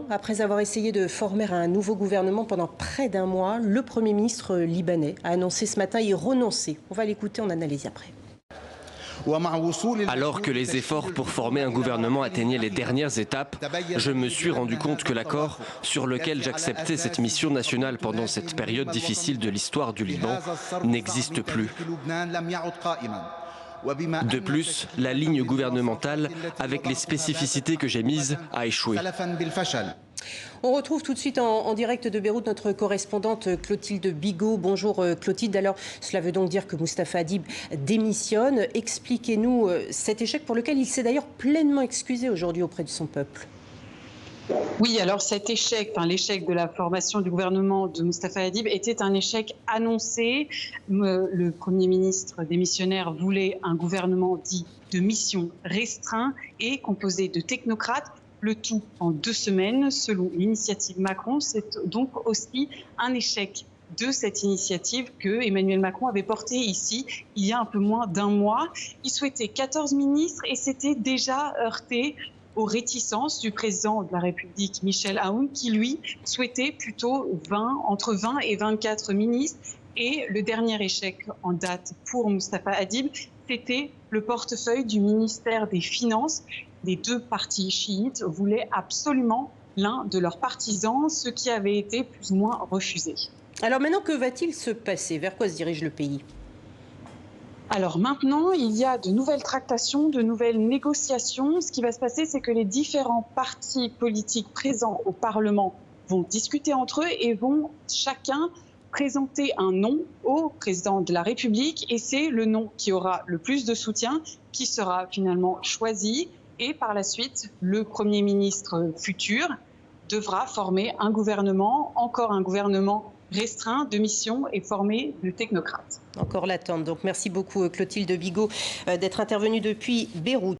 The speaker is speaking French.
Après avoir essayé de former un nouveau gouvernement pendant près d'un mois, le Premier ministre libanais a annoncé ce matin y renoncer. On va l'écouter, on analyse après. Alors que les efforts pour former un gouvernement atteignaient les dernières étapes, je me suis rendu compte que l'accord sur lequel j'acceptais cette mission nationale pendant cette période difficile de l'histoire du Liban n'existe plus. De plus, la ligne gouvernementale, avec les spécificités que j'ai mises, a échoué. On retrouve tout de suite en direct de Beyrouth notre correspondante Clotilde Bigot. Bonjour Clotilde. Alors, cela veut donc dire que Mustapha Hadib démissionne. Expliquez-nous cet échec pour lequel il s'est d'ailleurs pleinement excusé aujourd'hui auprès de son peuple. Oui, alors cet échec, l'échec de la formation du gouvernement de Mustapha Hadib était un échec annoncé. Le Premier ministre démissionnaire voulait un gouvernement dit de mission restreint et composé de technocrates, le tout en 2 semaines, selon l'initiative Macron. C'est donc aussi un échec de cette initiative que Emmanuel Macron avait portée ici il y a un peu moins d'un mois. Il souhaitait 14 ministres et s'était déjà heurté aux réticences du président de la République, Michel Aoun, qui lui souhaitait plutôt entre 20 et 24 ministres. Et le dernier échec en date pour Mustapha Hadib, c'était le portefeuille du ministère des Finances. Les 2 partis chiites voulaient absolument l'un de leurs partisans, ce qui avait été plus ou moins refusé. Alors maintenant, que va-t-il se passer? Vers quoi se dirige le pays? Alors maintenant, il y a de nouvelles tractations, de nouvelles négociations. Ce qui va se passer, c'est que les différents partis politiques présents au Parlement vont discuter entre eux et vont chacun présenter un nom au président de la République. Et c'est le nom qui aura le plus de soutien qui sera finalement choisi. Et par la suite, le Premier ministre futur devra former un gouvernement, encore un gouvernement restreint de mission et formé de technocrates. Encore l'attente. Donc merci beaucoup Clotilde Bigot d'être intervenue depuis Beyrouth.